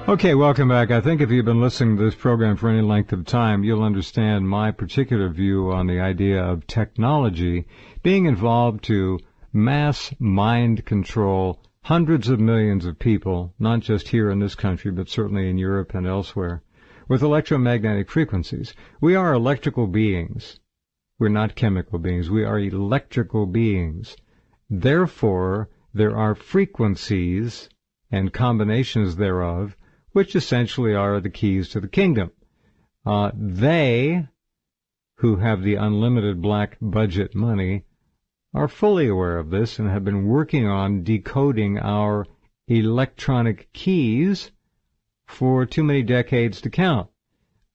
Okay, welcome back. I think if you've been listening to this program for any length of time, you'll understand my particular view on the idea of technology being involved to mass mind control hundreds of millions of people, not just here in this country, but certainly in Europe and elsewhere, with electromagnetic frequencies. We are electrical beings. We're not chemical beings. We are electrical beings. Therefore, there are frequencies and combinations thereof, which essentially are the keys to the kingdom. They, who have the unlimited black budget money, are fully aware of this and have been working on decoding our electronic keys for too many decades to count.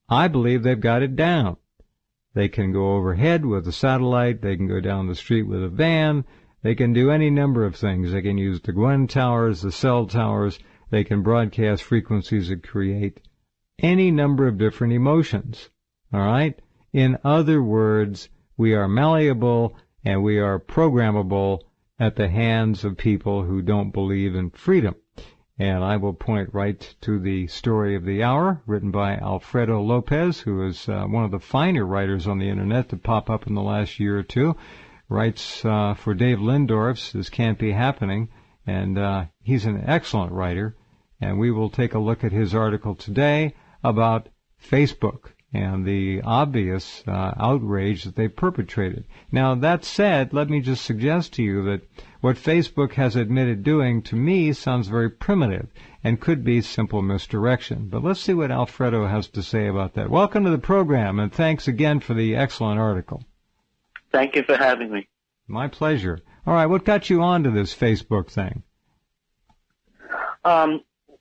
I believe they've got it down. They can go overhead with a satellite. They can go down the street with a van. They can do any number of things. They can use the Gwen towers, the cell towers. They can broadcast frequencies that create any number of different emotions. All right? In other words, we are malleable and we are programmable at the hands of people who don't believe in freedom. And I will point right to the story of the hour, written by Alfredo Lopez, who is one of the finer writers on the Internet to pop up in the last year or two. Writes for Dave Lindorf's This Can't Be Happening, and he's an excellent writer. And we will take a look at his article today about Facebook and the obvious outrage that they perpetrated. Now, that said, let me just suggest to you that what Facebook has admitted doing, to me, sounds very primitive and could be simple misdirection. But let's see what Alfredo has to say about that. Welcome to the program, and thanks again for the excellent article. Thank you for having me. My pleasure. All right, what got you onto this Facebook thing?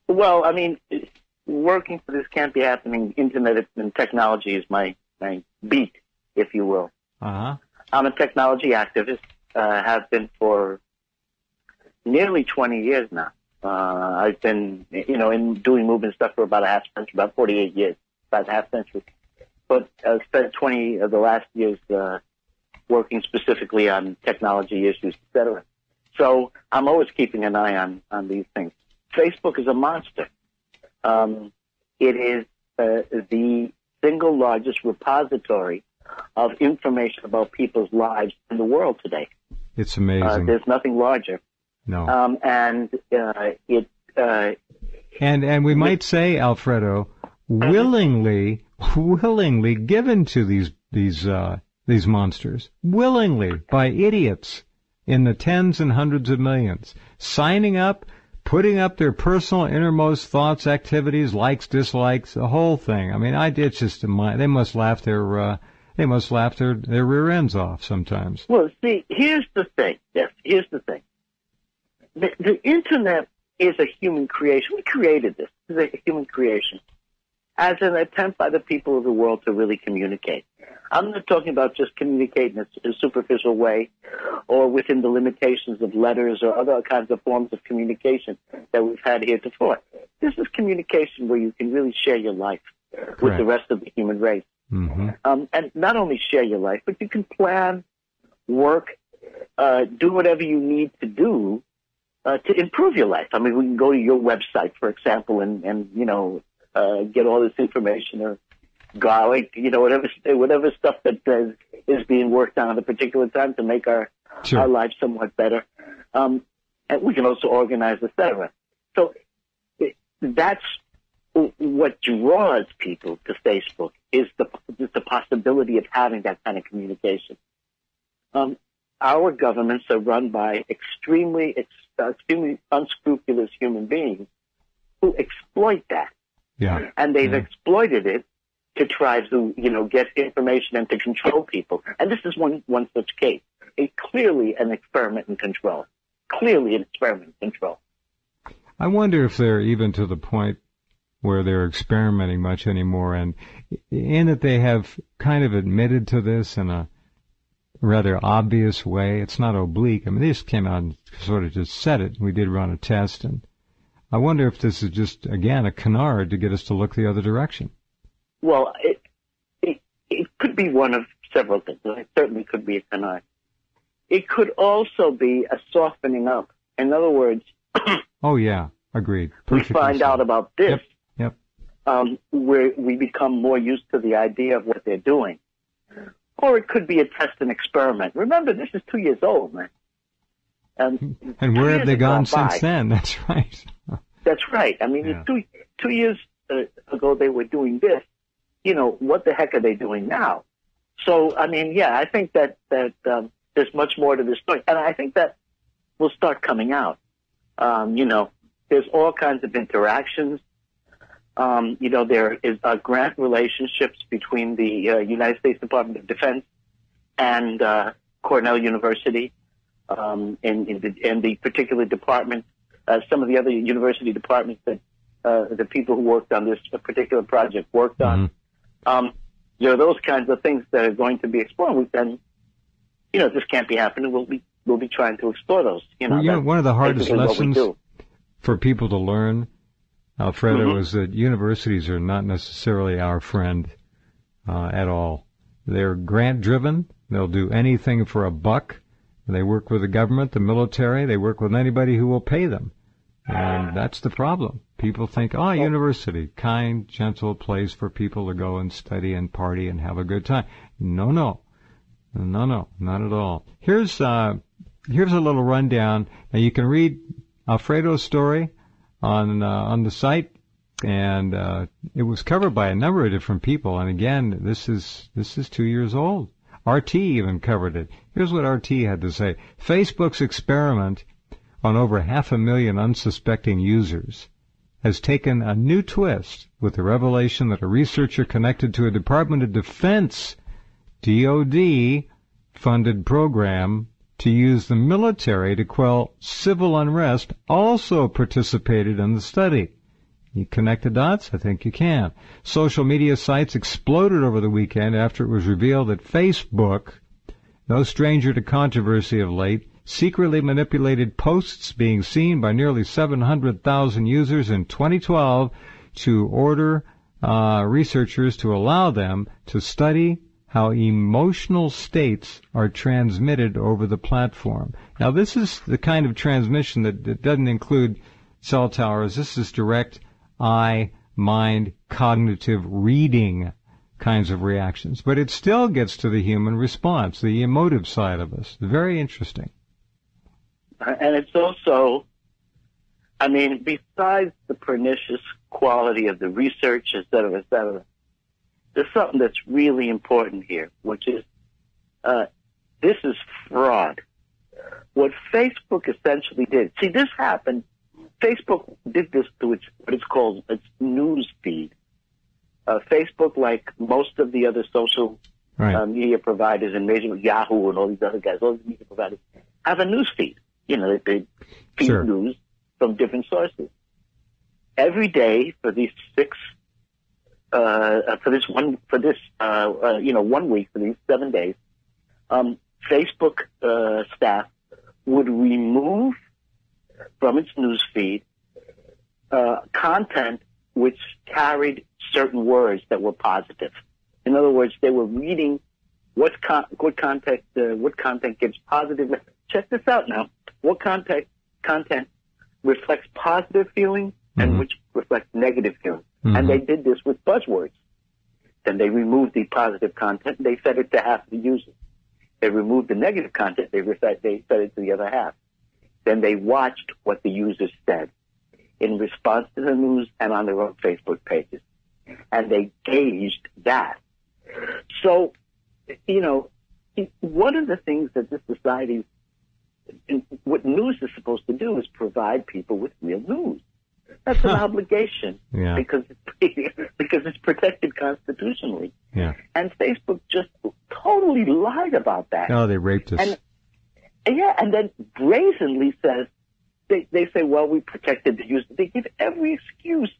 Well, I mean, working for This Can't Be Happening, Internet and technology is my beat, if you will. Uh-huh. I'm a technology activist, have been for nearly 20 years now. I've been, in doing movement stuff for about a half century, about 48 years, about a half century. But I've spent 20 of the last years working specifically on technology issues, et cetera. So I'm always keeping an eye on these things. Facebook is a monster. It is the single largest repository of information about people's lives in the world today. It's amazing. There's nothing larger. No. And we might say, Alfredo, willingly given to these monsters, willingly by idiots in the tens and hundreds of millions, signing up, putting up their personal innermost thoughts, activities, likes, dislikes, the whole thing. I mean, it's just they must laugh their rear ends off sometimes. Well, see, here's the thing. Yes, here's the thing. The Internet is a human creation. We created this. It's a human creation as an attempt by the people of the world to really communicate. I'm not talking about just communicating in a superficial way or within the limitations of letters or other kinds of forms of communication that we've had heretofore. This is communication where you can really share your life with the rest of the human race. Mm-hmm. And not only share your life, but you can plan, work, do whatever you need to do to improve your life. I mean, we can go to your website, for example, and get all this information or garlic, whatever stuff that is being worked on at a particular time to make our lives somewhat better. And we can also organize, etc. So that's what draws people to Facebook is the possibility of having that kind of communication. Our governments are run by extremely unscrupulous human beings who exploit that. Yeah. And they've exploited it to try to, get information and to control people. And this is one such case. It's clearly an experiment in control. I wonder if they're even to the point where they're experimenting much anymore, and in that they have kind of admitted to this in a rather obvious way. It's not oblique. I mean, they just came out and sort of just said it. We did run a test, and I wonder if this is just, again, a canard to get us to look the other direction. Well, it could be one of several things. It certainly could be a canard. It could also be a softening up. In other words, oh, yeah, agreed. We find out about this, where we become more used to the idea of what they're doing. Or it could be a test and experiment. Remember, this is 2 years old, man. And where have they gone since then? That's right. That's right. I mean, Yeah. 2 years ago they were doing this. You know, what the heck are they doing now? So, I mean, yeah, I think that there's much more to this story. And I think that will start coming out. You know, there's all kinds of interactions. You know, there is grant relationships between the United States Department of Defense and Cornell University, and the particular department, some of the other university departments that the people who worked on this particular project worked on. You know, those kinds of things that are going to be explored. And, you know, this can't be happening. We'll be trying to explore those. You know, one of the hardest lessons for people to learn, Alfredo, is that universities are not necessarily our friend at all. They're grant-driven. They'll do anything for a buck. They work with the government, the military. They work with anybody who will pay them. And that's the problem. People think, university, kind, gentle place for people to go and study and party and have a good time. No, not at all. Here's a little rundown. Now you can read Alfredo's story on the site, and it was covered by a number of different people. And again, this is 2 years old. RT even covered it. Here's what RT had to say. Facebook's experiment on over 500,000 unsuspecting users has taken a new twist with the revelation that a researcher connected to a Department of Defense, DOD-funded program to use the military to quell civil unrest also participated in the study. You connect the dots? I think you can. Social media sites exploded over the weekend after it was revealed that Facebook, no stranger to controversy of late, secretly manipulated posts being seen by nearly 700,000 users in 2012 to order researchers to allow them to study how emotional states are transmitted over the platform. Now, this is the kind of transmission that doesn't include cell towers. This is direct eye, mind, cognitive reading kinds of reactions. But it still gets to the human response, the emotive side of us. Very interesting. And it's also, I mean, besides the pernicious quality of the research, et cetera, there's something that's really important here, which is this is fraud. What Facebook essentially did, see, this happened. Facebook did this to what it's called its news feed. Facebook, like most of the other social media providers and major Yahoo and all these other guys, all these media providers have a news feed. You know, they feed news from different sources. Every day for these 1 week, for these 7 days, Facebook staff would remove from its news feed content which carried certain words that were positive. In other words, they were reading what content gives positive. Check this out now. What content reflects positive feelings and which reflects negative feelings. And they did this with buzzwords. Then they removed the positive content and they fed it to half the users. They removed the negative content, they fed it to the other half. Then they watched what the users said in response to the news and on their own Facebook pages. And they gauged that. So, you know, one of the things that this society, what news is supposed to do is provide people with real news. That's an obligation because it's protected constitutionally. Yeah. And Facebook just totally lied about that. Oh, they raped us. And then brazenly says, they say, well, we protected the user. They give every excuse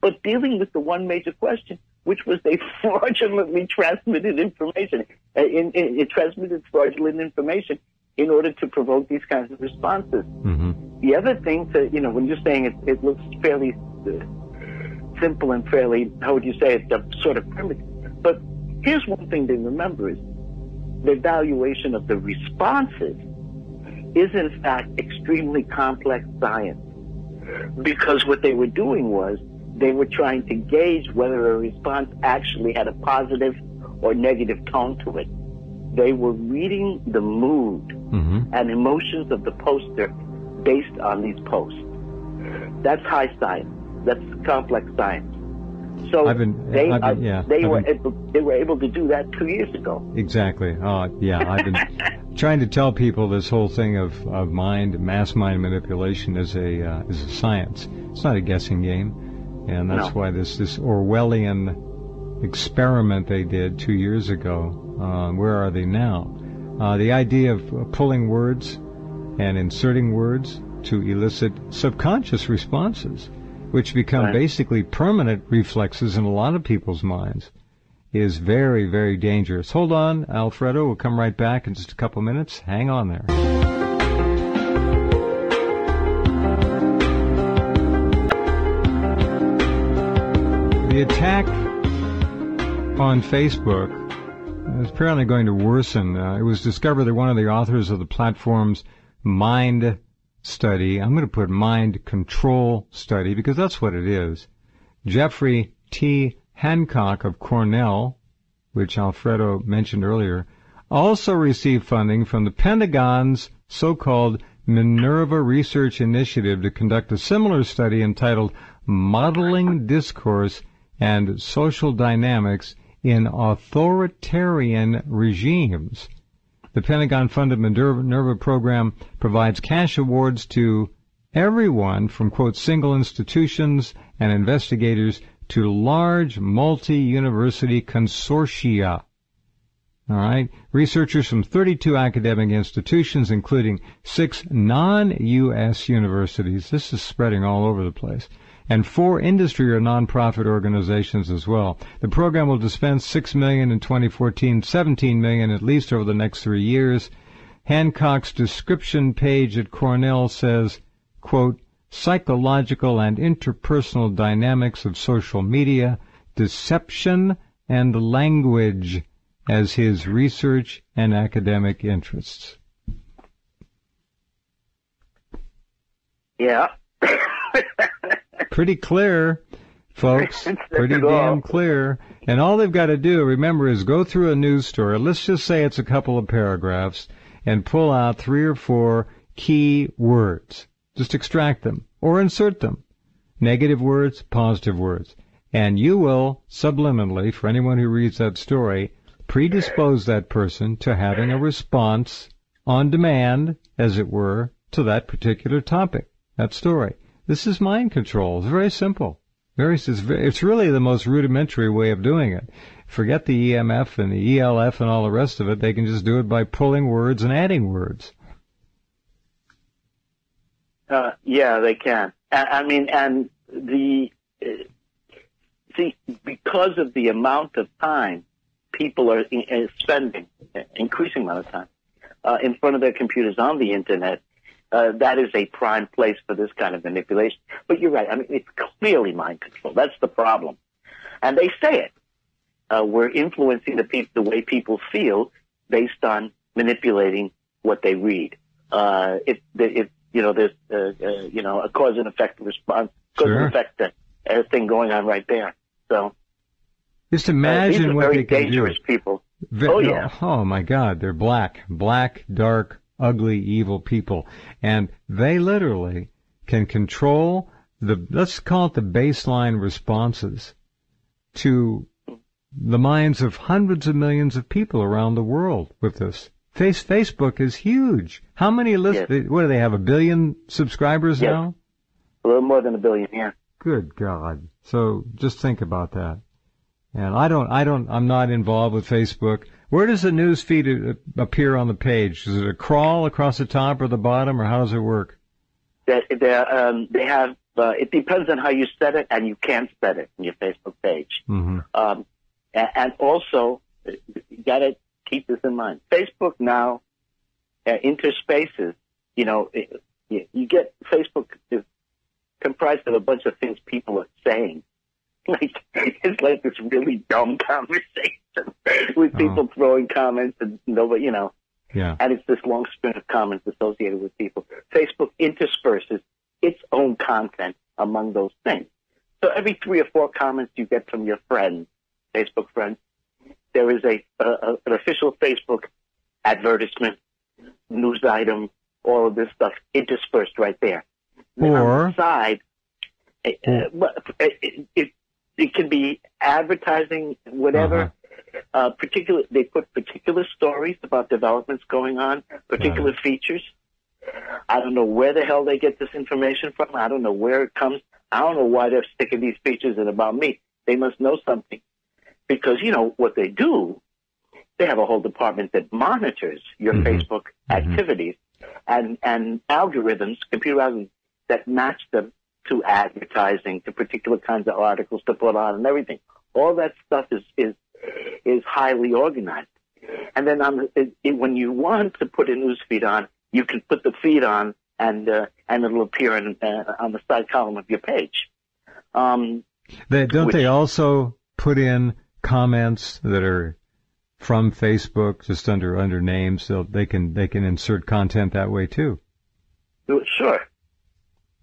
but dealing with the one major question, which was they fraudulently transmitted information. It transmitted fraudulent information in order to provoke these kinds of responses. The other thing when you're saying it looks fairly simple and fairly, how would you say it's sort of primitive. But here's one thing to remember is the evaluation of the responses is in fact extremely complex science. Because what they were doing was they were trying to gauge whether a response actually had a positive or negative tone to it. They were reading the mood and emotions of the poster based on these posts. That's high science. That's complex science. So they were able to do that 2 years ago. Exactly. I've been trying to tell people this whole thing of mass mind manipulation is a science. It's not a guessing game, and that's why this Orwellian experiment they did 2 years ago. Where are they now? The idea of pulling words and inserting words to elicit subconscious responses, which become basically permanent reflexes in a lot of people's minds, is very, very dangerous. Hold on, Alfredo. We'll come right back in just a couple minutes. Hang on there. The attack on Facebook is apparently going to worsen. It was discovered that one of the authors of the platform's Mind Study, I'm going to put Mind Control Study because that's what it is, Jeffrey T. Hancock of Cornell, which Alfredo mentioned earlier, also received funding from the Pentagon's so-called Minerva Research Initiative to conduct a similar study entitled Modeling Discourse and Social Dynamics in Authoritarian Regimes. The Pentagon-funded Minerva program provides cash awards to everyone from, quote, single institutions and investigators to large multi-university consortia. All right. Researchers from 32 academic institutions, including 6 non-U.S. universities. This is spreading all over the place. And 4 industry or nonprofit organizations as well. The program will dispense $6 million in 2014, $17 million at least over the next 3 years. Hancock's description page at Cornell says, quote, psychological and interpersonal dynamics of social media, deception, and language as his research and academic interests. Yeah. Pretty clear, folks. Pretty damn clear. And all they've got to do, remember, is go through a news story. Let's just say it's a couple of paragraphs and pull out 3 or 4 key words. Just extract them or insert them. Negative words, positive words. And you will, subliminally, for anyone who reads that story, predispose that person to having a response on demand, as it were, to that particular topic, that story. This is mind control. It's very simple. It's really the most rudimentary way of doing it. Forget the EMF and the ELF and all the rest of it. They can just do it by pulling words and adding words. Yeah, they can. Because of the amount of time people are spending, increasing amount of time, in front of their computers on the Internet, that is a prime place for this kind of manipulation. But you're right. I mean, it's clearly mind control. That's the problem. And they say it. We're influencing the way people feel based on manipulating what they read. There's a cause and effect response, cause and effect thing going on right there. So just imagine these are what very they can dangerous do. People. Oh my God, they're black, dark, ugly, evil people, and they literally can control let's call it the baseline responses to the minds of hundreds of millions of people around the world with this. Facebook is huge. How many what do they have, 1 billion subscribers now? A little more than 1 billion, yeah. Good God. So just think about that. And I'm not involved with Facebook. Where does the news feed appear on the page? Is it a crawl across the top or the bottom, or how does it work? They have, it depends on how you set it, and you can set it in your Facebook page. Mm-hmm. And also, you got to keep this in mind. Facebook now, interspaces, you get Facebook is comprised of a bunch of things people are saying. It's like this really dumb conversation with people throwing comments and nobody, Yeah. And it's this long string of comments associated with people. Facebook intersperses its own content among those things. So every 3 or 4 comments you get from your friends, Facebook friends, there is an official Facebook advertisement, news item, all of this stuff interspersed right there. And on the side, it can be advertising, whatever. They put particular stories about developments going on, particular features. I don't know where the hell they get this information from. I don't know where it comes. I don't know why they're sticking these features in about me. They must know something. Because, you know, what they do, they have a whole department that monitors your Facebook activities and algorithms, computer algorithms, that match them to advertising, to particular kinds of articles to put on and everything. All that stuff is highly organized. And then when you want to put a news feed on, you can put the feed on and it'll appear on the side column of your page. They also put in comments that are from Facebook just under names, so they can insert content that way too? Sure.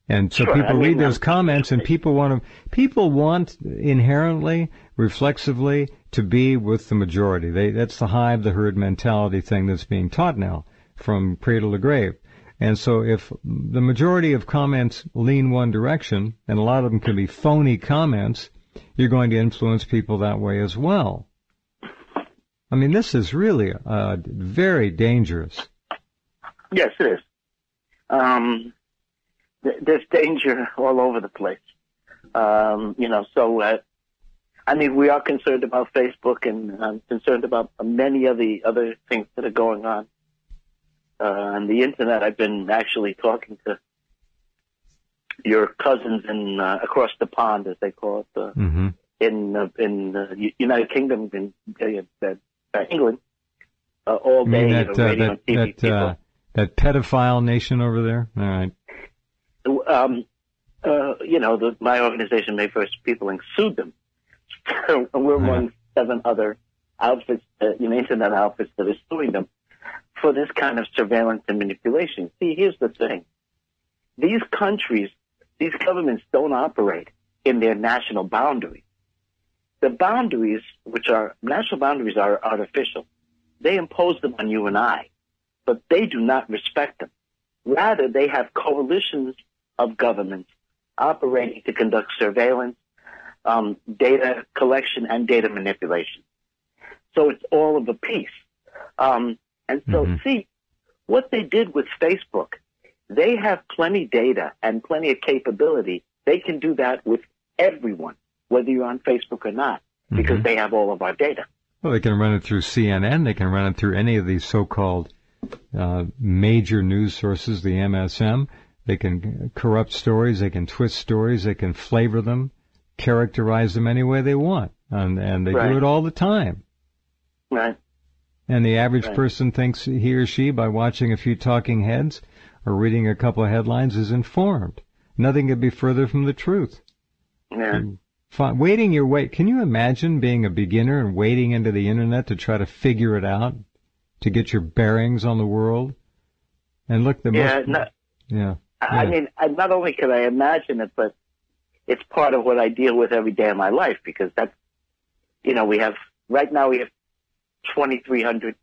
And so people read those comments, and people want inherently, reflexively, to be with the majority. That's the hive, the herd mentality thing that's being taught now from cradle to grave. And so if the majority of comments lean one direction, and a lot of them can be phony comments, you're going to influence people that way as well. I mean, this is really very dangerous. Yes, it is. There's danger all over the place. I mean, we are concerned about Facebook, and I'm concerned about many of the other things that are going on. On the internet, I've been actually talking to your cousins across the pond, as they call it, in the United Kingdom, in England, all day. Radio and TV that pedophile nation over there. All right. My organization, May First People, sued them. We're among 7 other outfits, internet outfits that are suing them for this kind of surveillance and manipulation. See, here's the thing. These countries, these governments don't operate in their national boundaries. The boundaries, national boundaries, are artificial. They impose them on you and I, but they do not respect them. Rather, they have coalitions of governments operating to conduct surveillance, data collection, and data manipulation. So it's all of a piece. And so, see, what they did with Facebook, they have plenty data and plenty of capability. They can do that with everyone, whether you're on Facebook or not, because they have all of our data. Well, they can run it through CNN. They can run it through any of these so-called major news sources, the MSM. They can corrupt stories. They can twist stories. They can flavor them, characterize them any way they want. And they do it all the time. Right. And the average person thinks he or she, by watching a few talking heads or reading a couple of headlines, is informed. Nothing could be further from the truth. Yeah. Wading your way. Can you imagine being a beginner and wading into the internet to try to figure it out, to get your bearings on the world? And look, I mean, not only can I imagine it, but it's part of what I deal with every day of my life, because that's, right now we have 2,300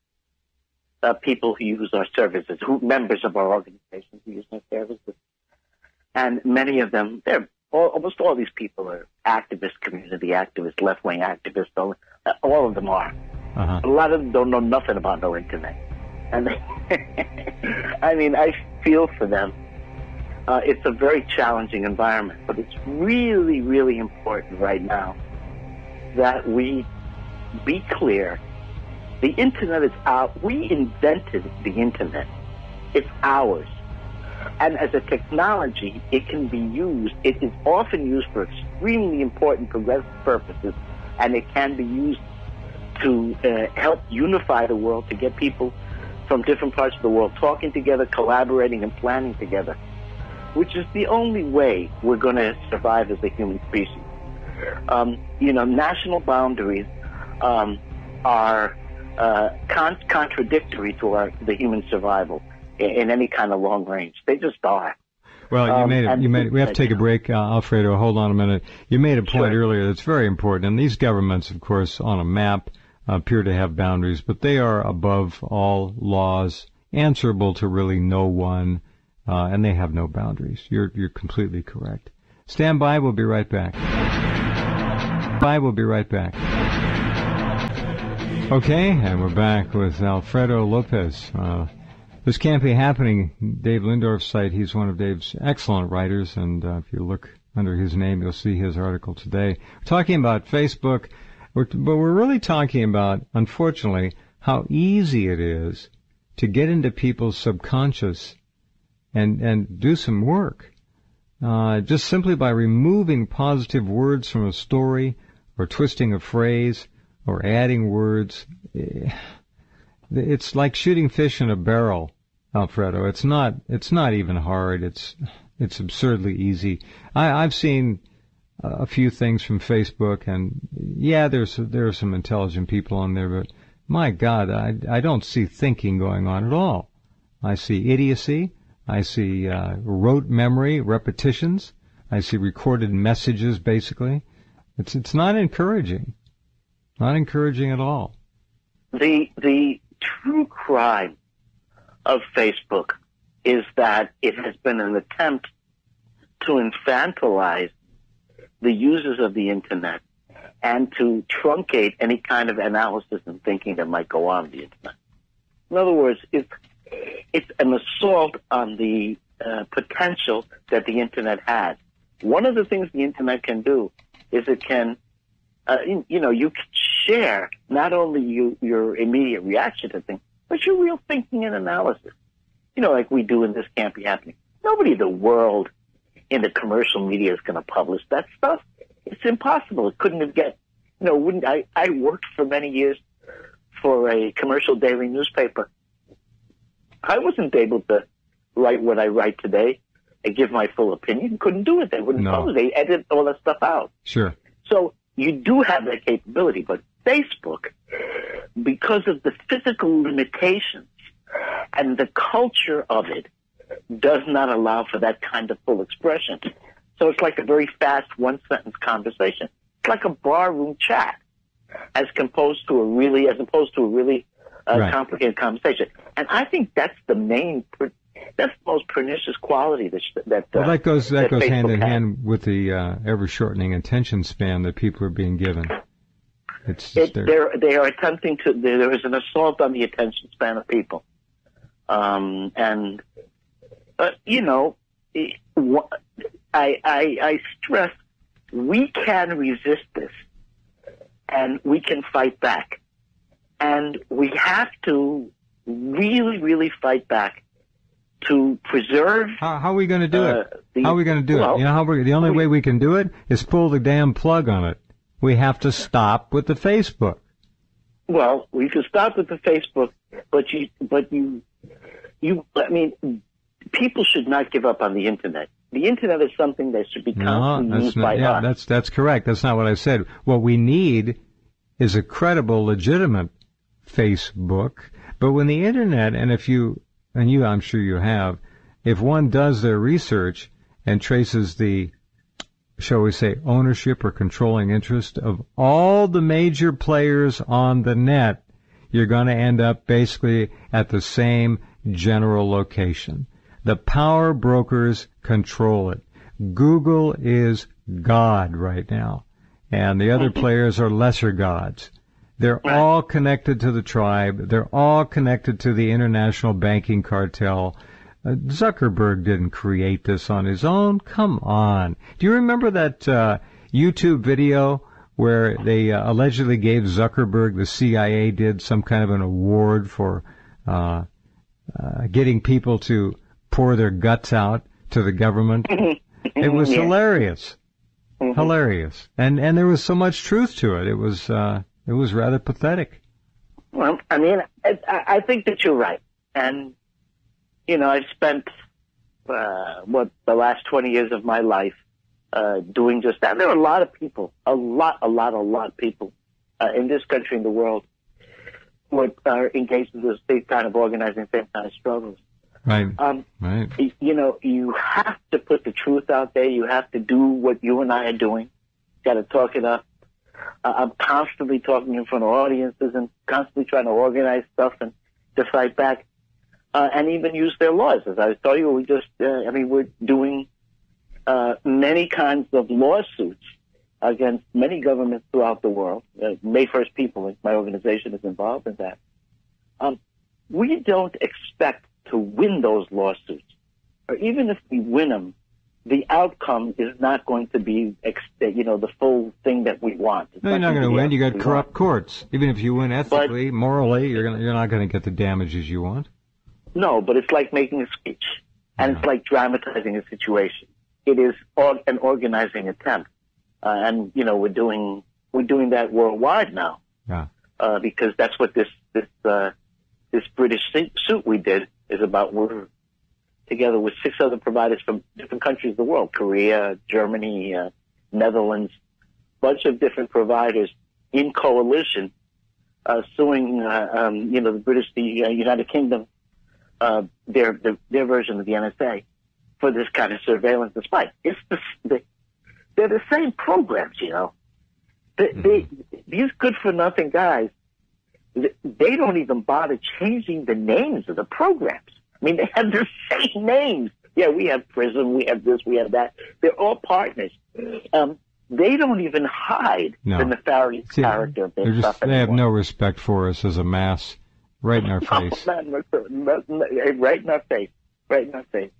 people who use our services, members of our organization who use our services. And many of them, almost all these people are activist, community activists, left-wing activists. All of them are. A lot of them don't know nothing about no internet. And I mean, I feel for them. It's a very challenging environment, but it's really, really important right now that we be clear. The internet is out. We invented the internet. It's ours. And as a technology, it can be used. It is often used for extremely important progressive purposes, and it can be used to help unify the world, to get people from different parts of the world talking together, collaborating, and planning together, which is the only way we're going to survive as a human species. National boundaries are contradictory to the human survival in any kind of long range. They just are. Well, we have to take a break, Alfredo. Hold on a minute. You made a point earlier that's very important. And these governments, of course, on a map appear to have boundaries, but they are above all laws, answerable to really no one, and they have no boundaries. You're completely correct. Stand by. We'll be right back. We'll be right back. Okay, and we're back with Alfredo Lopez. This can't be happening. Dave Lindorf's site, he's one of Dave's excellent writers, and if you look under his name, you'll see his article today. We're talking about Facebook, but we're really talking about, unfortunately, how easy it is to get into people's subconscious and do some work. Just simply by removing positive words from a story, or twisting a phrase, or adding words. It's like shooting fish in a barrel, Alfredo. It's not even hard. It's absurdly easy. I've seen a few things from Facebook, and yeah, there are some intelligent people on there, but my God, I don't see thinking going on at all. I see idiocy. I see rote memory, repetitions. I see recorded messages, basically. It's not encouraging. Not encouraging at all. The true crime of Facebook is that it has been an attempt to infantilize the users of the Internet and to truncate any kind of analysis and thinking that might go on the Internet. In other words, it's an assault on the potential that the Internet has. One of the things the Internet can do is it can, you can share not only your immediate reaction to things, but your real thinking and analysis. Like we do in This Can't Be Happening. Nobody in the world in the commercial media is going to publish that stuff. It's impossible. It couldn't have I worked for many years for a commercial daily newspaper. I wasn't able to write what I write today and give my full opinion. Couldn't do it. They wouldn't publish. They edit all that stuff out. Sure. So you do have that capability, but Facebook, because of the physical limitations and the culture of it, does not allow for that kind of full expression. So it's like a very fast one-sentence conversation. It's like a barroom chat, as opposed to a really complicated conversation. And I think that's the most pernicious quality that goes Facebook hand in has. hand with the ever-shortening attention span that people are being given. They are attempting to. There is an assault on the attention span of people, I stress we can resist this, and we can fight back, and we have to really, really fight back to preserve. How are we going to do it? How are we going to do it? You know the only way we can do it is pull the damn plug on it. We have to stop with the Facebook. Well, we can stop with the Facebook, but people should not give up on the Internet. The Internet is something that should be constantly used by us. That's correct. That's not what I said. What we need is a credible, legitimate Facebook. But when the Internet, and I'm sure you have, if one does their research and traces the, shall we say, ownership or controlling interest of all the major players on the net, you're going to end up basically at the same general location. The power brokers control it. Google is God right now, and the other players are lesser gods. They're all connected to the tribe. They're all connected to the international banking cartel. Zuckerberg didn't create this on his own. Come on. Do you remember that YouTube video where they allegedly gave Zuckerberg, the CIA did some kind of an award for getting people to pour their guts out to the government? It was hilarious. Hilarious. And there was so much truth to it. It was rather pathetic. Well, I think that you're right. And, I've spent, the last 20 years of my life doing just that. There are a lot of people, a lot of people in this country, in the world, who are engaged in the same kind of organizing, same kind of struggles. Right. Right. You know, you have to put the truth out there. You have to do what you and I are doing. Got to talk it up. I'm constantly talking in front of audiences and constantly trying to organize stuff and to fight back, and even use their laws. As I was telling you, we're doing many kinds of lawsuits against many governments throughout the world. May First People, my organization, is involved in that. We don't expect to win those lawsuits, or even if we win them, the outcome is not going to be, the full thing that we want. No, you're not going to win. You got corrupt courts. Even if you win ethically, morally, you're not going to get the damages you want. No, but it's like making a speech, and it's like dramatizing a situation. It is an organizing attempt, and we're doing that worldwide now. Yeah. Because that's what this British suit we did is about. We're together with 6 other providers from different countries of the world: Korea, Germany, Netherlands, bunch of different providers in coalition, suing the United Kingdom, their version of the NSA, for this kind of surveillance. Despite they're the same programs, These good-for-nothing guys, they don't even bother changing the names of the programs. I mean, they have the same names. Yeah, we have PRISM, we have this, we have that. They're all partners. They don't even hide the nefarious character of their stuff anymore. They have no respect for us as a mass, right in our face. Right in our face. Right in our face.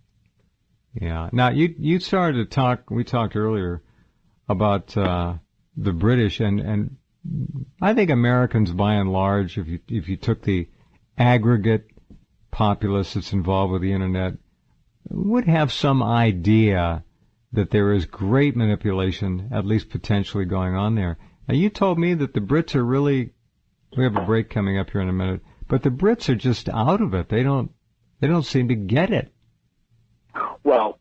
Yeah. Now, you started to talk, we talked earlier about the British, and I think Americans, by and large, if you took the aggregate populace that's involved with the Internet, would have some idea that there is great manipulation, at least potentially, going on there. Now, you told me that the Brits are really, we have a break coming up here in a minute, but the Brits are just out of it. They don't seem to get it. Well,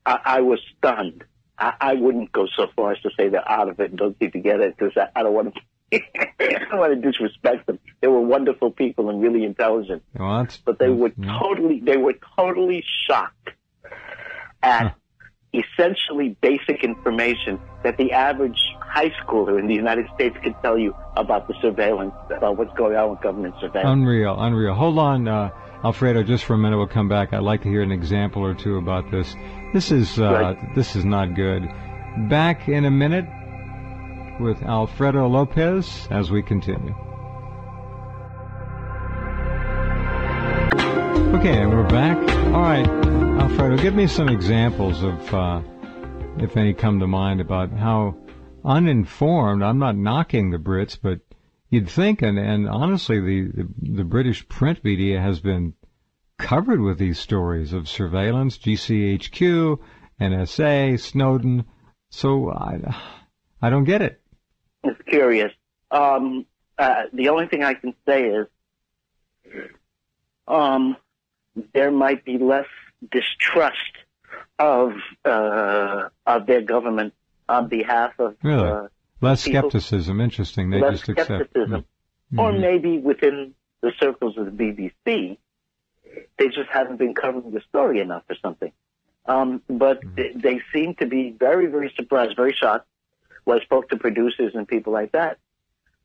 I was stunned. I wouldn't go so far as to say they're out of it and don't seem to get it, because I don't want to I don't want to disrespect them. They were wonderful people and really intelligent. Well, but they were totally shocked at essentially basic information that the average high schooler in the United States could tell you about the surveillance, about what's going on with government surveillance. Unreal. Hold on, Alfredo, just for a minute. We'll come back. I'd like to hear an example or two about this. This is not good. Back in a minute with Alfredo Lopez as we continue. Okay, and we're back. All right, Alfredo, give me some examples of, if any come to mind, about how uninformed, I'm not knocking the Brits, but you'd think, and honestly, the British print media has been covered with these stories of surveillance, GCHQ, NSA, Snowden. So I don't get it. It's curious. The only thing I can say is there might be less distrust of their government on behalf of less people. Skepticism. Interesting. They less just accept. Skepticism. Or maybe within the circles of the BBC, they just haven't been covering the story enough or something. But they seem to be very, very surprised, very shocked. Well, I spoke to producers and people like that.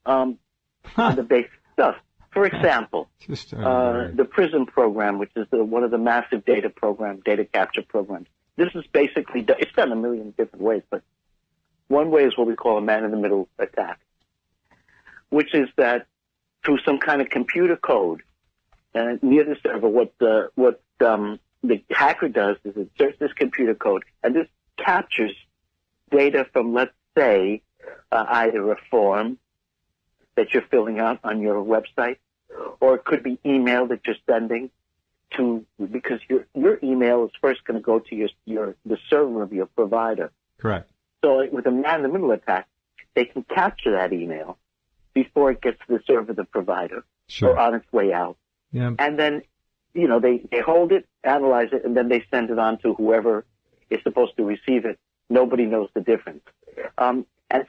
The basic stuff. For example, the PRISM program, which is one of the massive data capture programs. This is basically, it's done a million different ways, but one way is what we call a man-in-the-middle attack, which is that through some kind of computer code near the server, what the hacker does is inserts this computer code, and this captures data from, let's say, either a form that you're filling out on your website, or it could be email that you're sending to, because your email is first going to go to the server of your provider. Correct. So with a man-in-the-middle attack, they can capture that email before it gets to the server of the provider, or on its way out. Yeah. And then, they hold it, analyze it, and then they send it on to whoever is supposed to receive it. Nobody knows the difference. And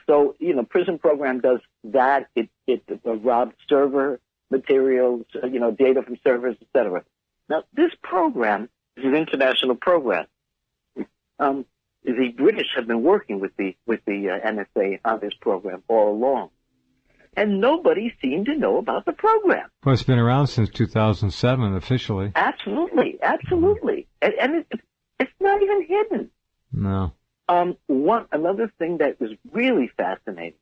so, PRISM program does that. It robs server materials, data from servers, etc. Now, this program is an international program. The British have been working with the NSA on this program all along, and nobody seemed to know about the program. Well, it's been around since 2007 officially. Absolutely, absolutely, and it's not even hidden. No. Another thing that was really fascinating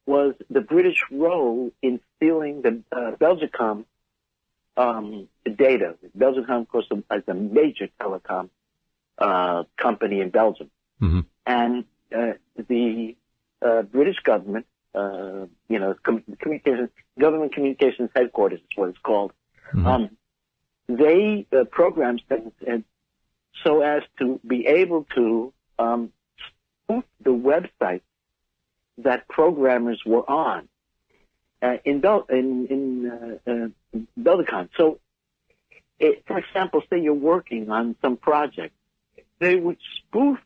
was the British role in stealing the Belgacom data. Belgacom, of course, is a major telecom company in Belgium, mm-hmm. and the British government, government communications headquarters is what it's called. Mm-hmm. They programmed things so as to be able to spoof the website that programmers were on in Belgacom. So, for example, say you're working on some project, they would spoof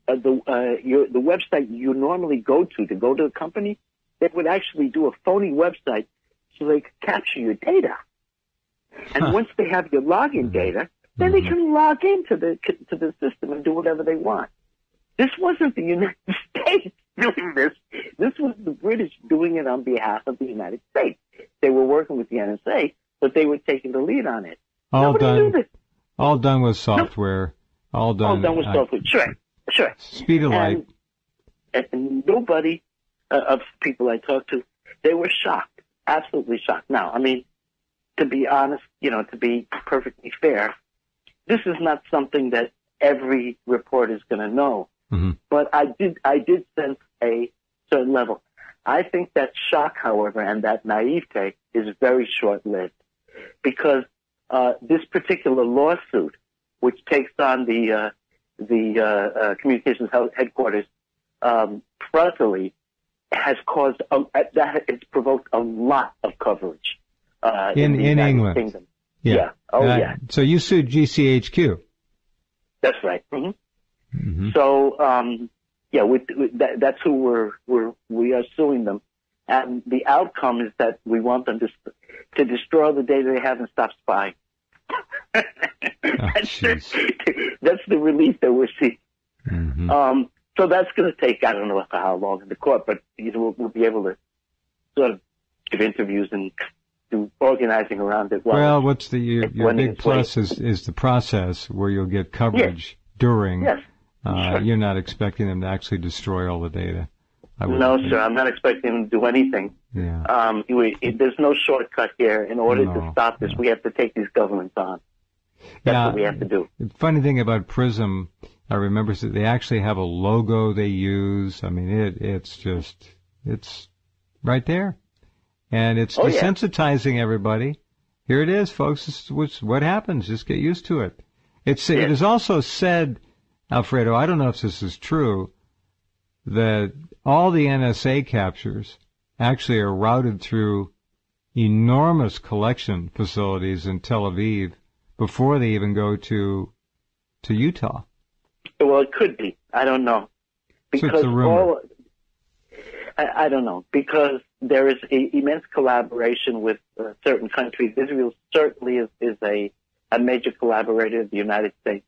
the website you normally go to the company. They would actually do a phony website so they could capture your data. And once they have your login data, then they can log into the system and do whatever they want. This wasn't the United States doing this. This was the British doing it on behalf of the United States. They were working with the NSA, but they were taking the lead on it. All Nobody done. knew this. All done with software. All done with software. Sure. Speed of light. And nobody of people I talked to, they were shocked, absolutely shocked. Now, I mean, to be honest, to be perfectly fair, this is not something that every reporter is going to know. Mm-hmm. But I did sense a certain level. I think that shock, however, and that naivete is very short-lived, because this particular lawsuit, which takes on the communications headquarters frontally, has provoked a lot of coverage in the United England. Kingdom. Yeah. Yeah. So you sued GCHQ. That's right. Mm-hmm. Mm-hmm. So, that's who we are suing them, and the outcome is that we want them to destroy the data they have and stop spying. That's the relief that we're seeing. Mm-hmm. So that's going to take, I don't know for how long in the court, but we'll be able to sort of give interviews and do organizing around it. Well, what's your big plus is the process where you'll get coverage during. Yes. Sure. You're not expecting them to actually destroy all the data. No, sir. I'm not expecting them to do anything. Yeah. There's no shortcut here. In order to stop this, we have to take these governments on. That's what we have to do. The funny thing about PRISM, I remember that they actually have a logo they use. I mean, it's right there. And it's desensitizing everybody. Here it is, folks. This is what happens. Just get used to it. It is also said, Alfredo, I don't know if this is true, that all the NSA captures actually are routed through enormous collection facilities in Tel Aviv before they even go to Utah. Well, it could be. I don't know. Because so it's a rumor. I don't know. Because there is immense collaboration with certain countries. Israel certainly is a major collaborator of the United States.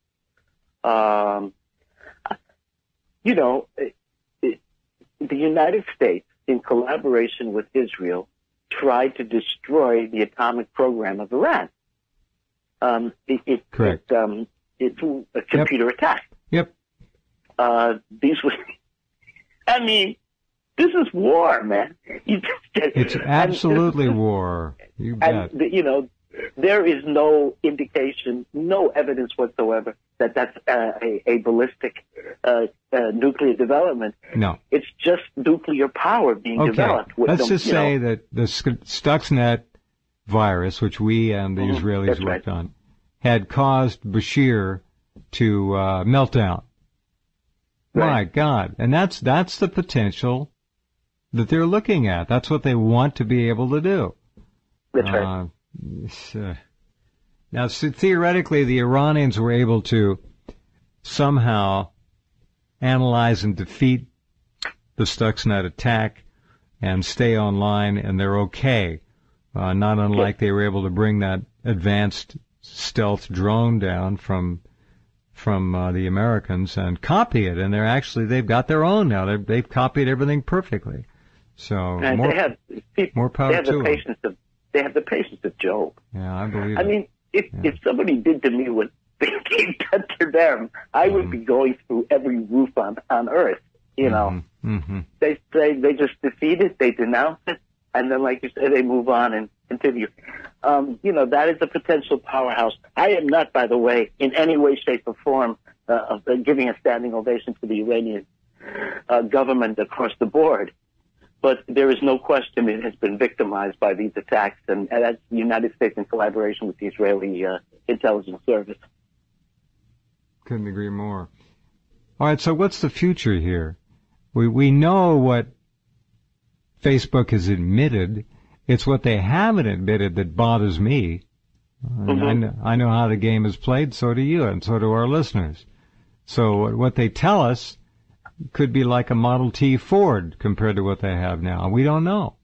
The United States, in collaboration with Israel, tried to destroy the atomic program of Iran. Correct. It's a computer attack. Yep. These were, I mean, this is war, man. It's absolutely war. You bet. And, there is no indication, no evidence whatsoever that that's a ballistic nuclear development. No. It's just nuclear power being developed. Let's just say that the Stuxnet virus, which we and the Israelis worked on, had caused Bashir to melt down. Right. My God. And that's the potential that they're looking at. That's what they want to be able to do. That's right. Now, theoretically, the Iranians were able to somehow analyze and defeat the Stuxnet attack and stay online, and they're okay. Not unlike they were able to bring that advanced stealth drone down from the Americans and copy it, and they've got their own now. They've copied everything perfectly. So and more power to them. They have the patience of Job. Yeah, I believe it. I mean, if somebody did to me what they did to them, I would be going through every roof on earth. You know, they just defeat it, they denounce it, and then, like you said, they move on and continue. That is a potential powerhouse. I am not, by the way, in any way, shape, or form of giving a standing ovation to the Iranian government across the board. But there is no question it has been victimized by these attacks, and that's the United States in collaboration with the Israeli intelligence service. Couldn't agree more. All right, so what's the future here? We know what Facebook has admitted. It's what they haven't admitted that bothers me. I know how the game is played, so do you, and so do our listeners. So what they tell us could be like a Model T Ford compared to what they have now. We don't know.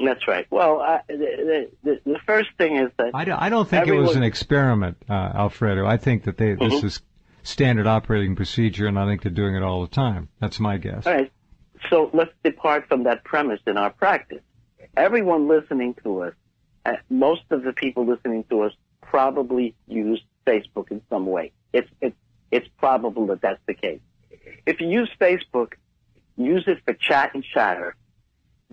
That's right. Well, the first thing is that I don't think it was an experiment, Alfredo. I think that this is standard operating procedure, and I think they're doing it all the time. That's my guess. All right. So let's depart from that premise in our practice. Everyone listening to us, most of the people listening to us probably use Facebook in some way. It's probable that that's the case. If you use Facebook, use it for chat and chatter.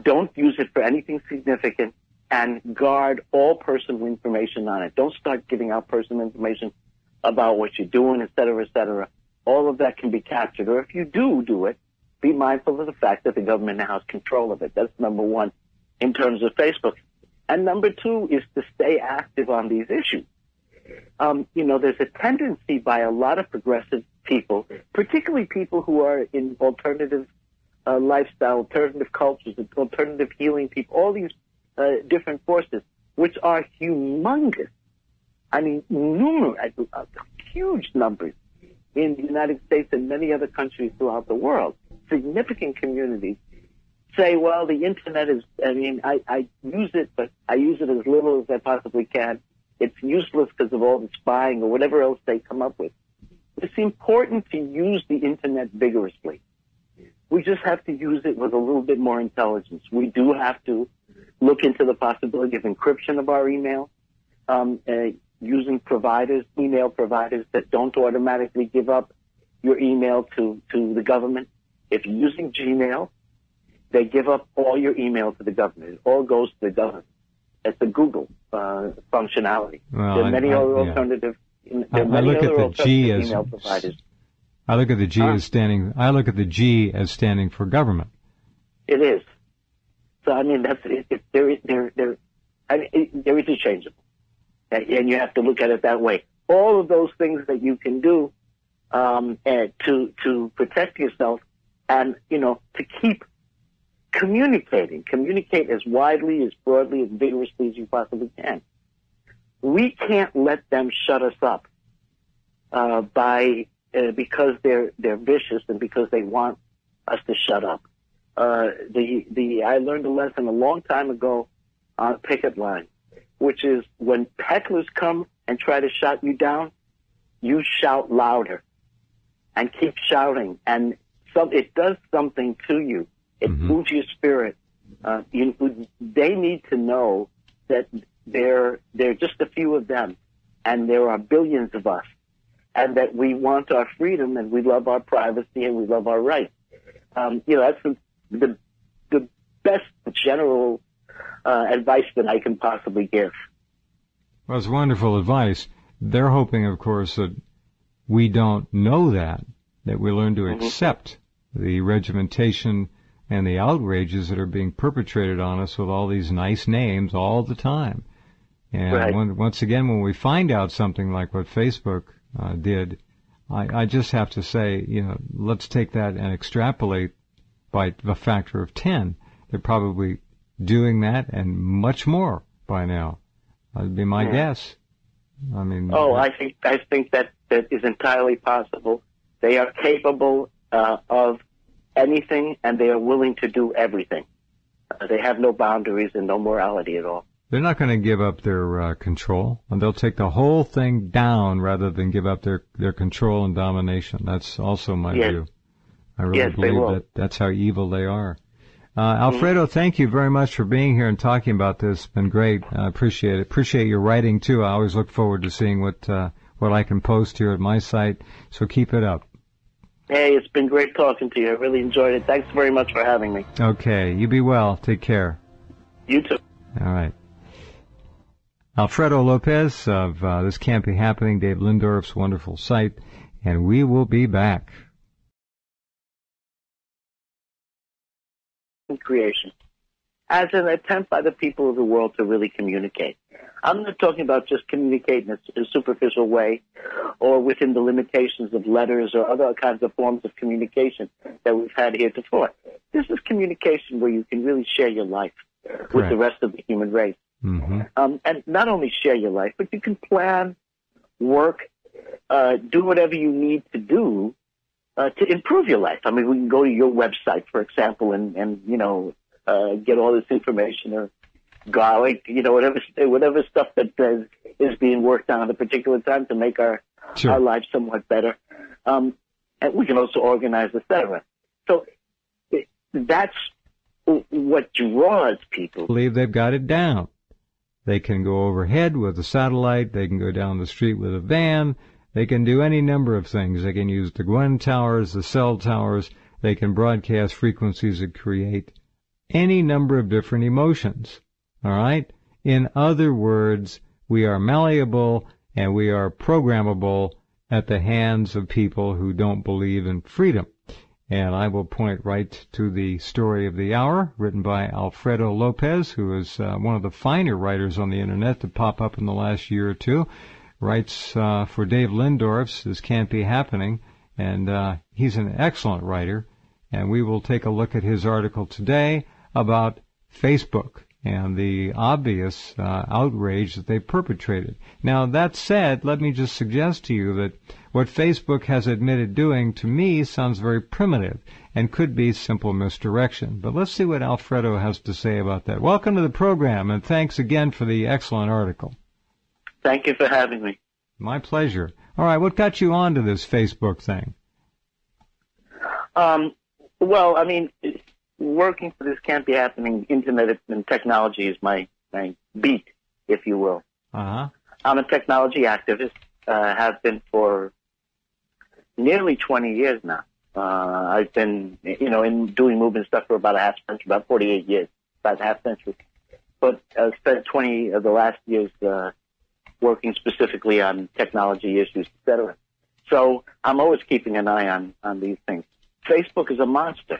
Don't use it for anything significant, and guard all personal information on it. Don't start giving out personal information about what you're doing, et cetera, et cetera. All of that can be captured. Or if you do it, be mindful of the fact that the government now has control of it. That's number one in terms of Facebook. And number two is to stay active on these issues. There's a tendency by a lot of progressive people, particularly people who are in alternative lifestyle, alternative cultures, alternative healing people, all these different forces, which are humongous. I mean, numerous, huge numbers in the United States and many other countries throughout the world. Significant communities say, well, the internet is, I use it, but I use it as little as I possibly can. It's useless because of all the spying or whatever else they come up with. It's important to use the internet vigorously. We just have to use it with a little bit more intelligence. We do have to look into the possibility of encryption of our email, using email providers that don't automatically give up your email to the government. If you're using Gmail, they give up all your email to the government. It all goes to the government. It's a Google functionality. Well, there are many other alternative. There are many other alternative email providers. I look at the G as standing. I look at the G as standing for government. It is. So I mean, they're interchangeable, and you have to look at it that way. All of those things that you can do to protect yourself, and to keep communicate as widely, as broadly, as vigorously as you possibly can. We can't let them shut us up because they're vicious and because they want us to shut up. I learned a lesson a long time ago on a picket line, which is when hecklers come and try to shut you down, you shout louder and keep shouting, and it does something to you. It moves your spirit. They need to know that there are just a few of them, and there are billions of us, and that we want our freedom, and we love our privacy, and we love our rights. That's the best general advice that I can possibly give. Well, it's wonderful advice. They're hoping, of course, that we don't know that we learn to accept the regimentation and the outrages that are being perpetrated on us with all these nice names all the time. And once again, when we find out something like what Facebook did, I just have to say, let's take that and extrapolate by the factor of 10. They're probably doing that and much more by now. That'd be my guess. I mean, I think that is entirely possible. They are capable of anything, and they are willing to do everything. They have no boundaries and no morality at all. They're not going to give up their control, and they'll take the whole thing down rather than give up their control and domination. That's also my view. I really believe that's how evil they are. Alfredo, thank you very much for being here and talking about this. It's been great. I appreciate it. Appreciate your writing, too. I always look forward to seeing what I can post here at my site, so keep it up. Hey, it's been great talking to you. I really enjoyed it. Thanks very much for having me. Okay, you be well. Take care. You too. All right. Alfredo Lopez of This Can't Be Happening, Dave Lindorf's wonderful site, and we will be back. Creation as an attempt by the people of the world to really communicate. I'm not talking about just communicating in a superficial way or within the limitations of letters or other kinds of forms of communication that we've had heretofore. This is communication where you can really share your life with the rest of the human race. Mm-hmm. And not only share your life, but you can plan, work, do whatever you need to do to improve your life. I mean, we can go to your website, for example, and get all this information or garlic, whatever stuff that is being worked on at a particular time to make our lives somewhat better. And we can also organize, etc. So that's what draws people. I believe they've got it down. They can go overhead with a satellite. They can go down the street with a van. They can do any number of things. They can use the Gwen towers, the cell towers. They can broadcast frequencies that create any number of different emotions. All right? In other words, we are malleable and we are programmable at the hands of people who don't believe in freedom. And I will point right to the story of the hour, written by Alfredo Lopez, who is one of the finer writers on the Internet to pop up in the last year or two. Writes for Dave Lindorf's This Can't Be Happening, and he's an excellent writer. And we will take a look at his article today about Facebook and the obvious outrage that they perpetrated. Now, that said, let me just suggest to you that what Facebook has admitted doing, to me, sounds very primitive and could be simple misdirection. But let's see what Alfredo has to say about that. Welcome to the program, and thanks again for the excellent article. Thank you for having me. My pleasure. All right, what got you onto this Facebook thing? Well, I mean, working for This Can't Be Happening, Internet and technology is my beat, if you will. Uh-huh. I'm a technology activist, have been for nearly 20 years now. I've been, in doing movement stuff for about a half century, about 48 years, about a half century. But I've spent 20 of the last years working specifically on technology issues, et cetera. So I'm always keeping an eye on these things. Facebook is a monster.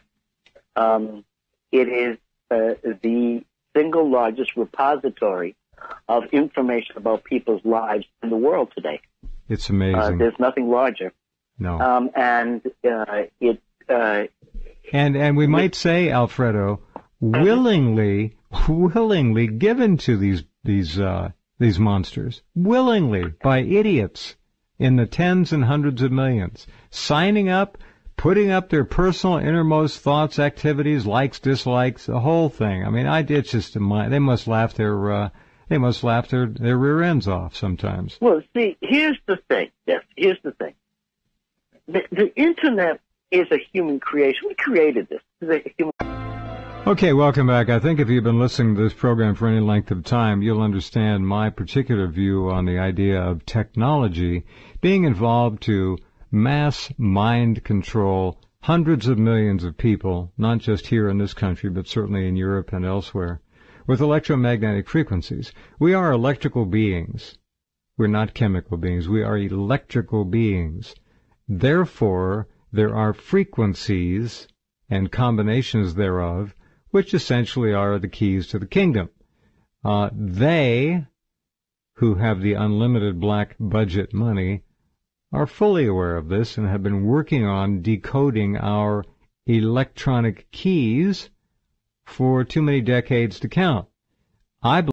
It is the single largest repository of information about people's lives in the world today. It's amazing. There's nothing larger. No. And we might say, Alfredo, willingly given to these monsters, willingly by idiots in the tens and hundreds of millions, signing up, putting up their personal innermost thoughts, activities, likes, dislikes, the whole thing. I mean, it's just they must laugh their rear ends off sometimes. Well, see, here's the thing. Yes, here's the thing. The Internet is a human creation. We created this. It's a human. Okay, welcome back. I think if you've been listening to this program for any length of time, you'll understand my particular view on the idea of technology being involved to mass mind control hundreds of millions of people, not just here in this country, but certainly in Europe and elsewhere, with electromagnetic frequencies. We are electrical beings. We're not chemical beings. We are electrical beings. Therefore, there are frequencies and combinations thereof which essentially are the keys to the kingdom. They, who have the unlimited black budget money, are fully aware of this and have been working on decoding our electronic keys for too many decades to count. I